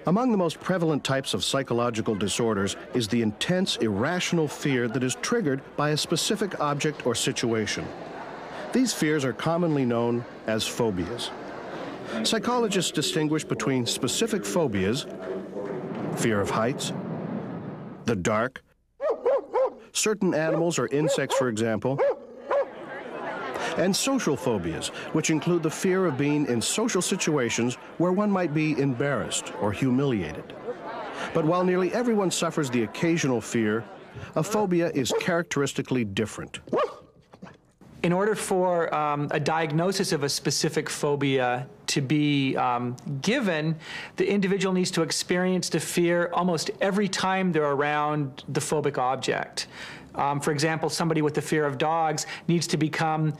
Among the most prevalent types of psychological disorders is the intense, irrational fear that is triggered by a specific object or situation. These fears are commonly known as phobias. Psychologists distinguish between specific phobias, fear of heights, the dark, certain animals or insects, for example, and social phobias, which include the fear of being in social situations where one might be embarrassed or humiliated. But while nearly everyone suffers the occasional fear, a phobia is characteristically different. In order for a diagnosis of a specific phobia to be given, the individual needs to experience the fear almost every time they're around the phobic object. For example, somebody with the fear of dogs needs to become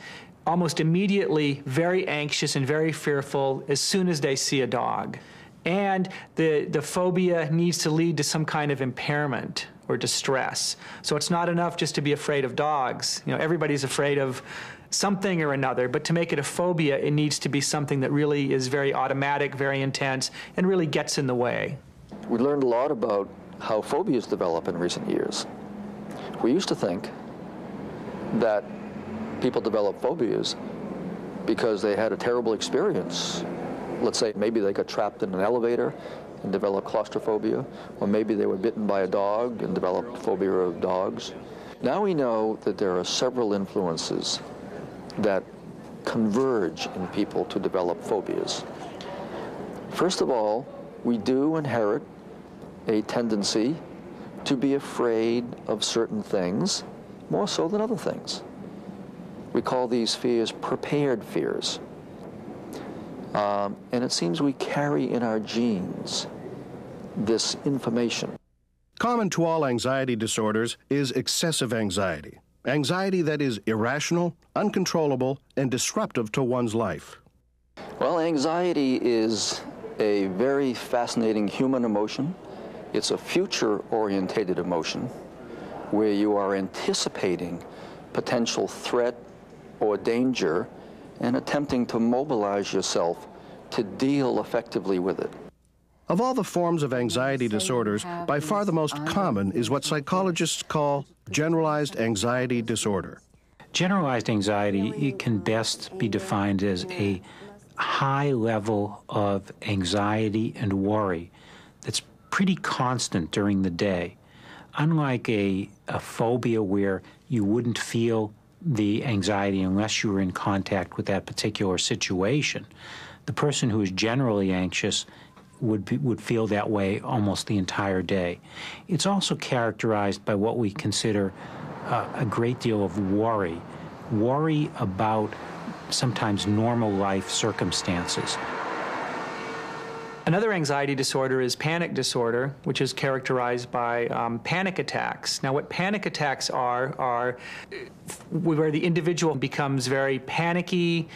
almost immediately very anxious and very fearful as soon as they see a dog. And the phobia needs to lead to some kind of impairment or distress. So it's not enough just to be afraid of dogs. You know, everybody's afraid of something or another, but to make it a phobia, it needs to be something that really is very automatic, very intense, and really gets in the way. We learned a lot about how phobias develop in recent years. We used to think that people develop phobias because they had a terrible experience. Let's say maybe they got trapped in an elevator and developed claustrophobia, or maybe they were bitten by a dog and developed phobia of dogs. Now we know that there are several influences that converge in people to develop phobias. First of all, we do inherit a tendency to be afraid of certain things more so than other things. We call these fears prepared fears. And it seems we carry in our genes this information. Common to all anxiety disorders is excessive anxiety. Anxiety that is irrational, uncontrollable, and disruptive to one's life. Well, anxiety is a very fascinating human emotion. It's a future-orientated emotion where you are anticipating potential threat or danger and attempting to mobilize yourself to deal effectively with it. Of all the forms of anxiety disorders, by far the most common is what psychologists call generalized anxiety disorder. Generalized anxiety, it can best be defined as a high level of anxiety and worry that's pretty constant during the day. Unlike a phobia where you wouldn't feel the anxiety unless you were in contact with that particular situation, the person who is generally anxious would feel that way almost the entire day. It's also characterized by what we consider a great deal of worry about sometimes normal life circumstances. Another anxiety disorder is panic disorder, which is characterized by panic attacks. Now, what panic attacks are where the individual becomes very panicky,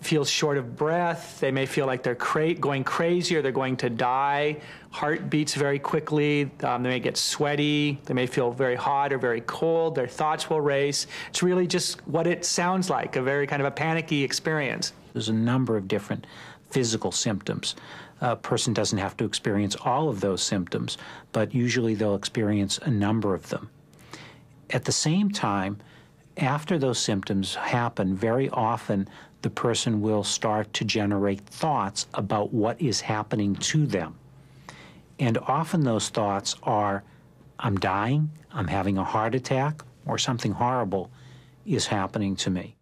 feels short of breath. They may feel like they're going crazy or they're going to die. Heart beats very quickly. They may get sweaty. They may feel very hot or very cold. Their thoughts will race. It's really just what it sounds like, a very kind of a panicky experience. There's a number of different physical symptoms. A person doesn't have to experience all of those symptoms, but usually they'll experience a number of them. At the same time, after those symptoms happen, very often the person will start to generate thoughts about what is happening to them. And often those thoughts are, I'm dying, I'm having a heart attack, or something horrible is happening to me.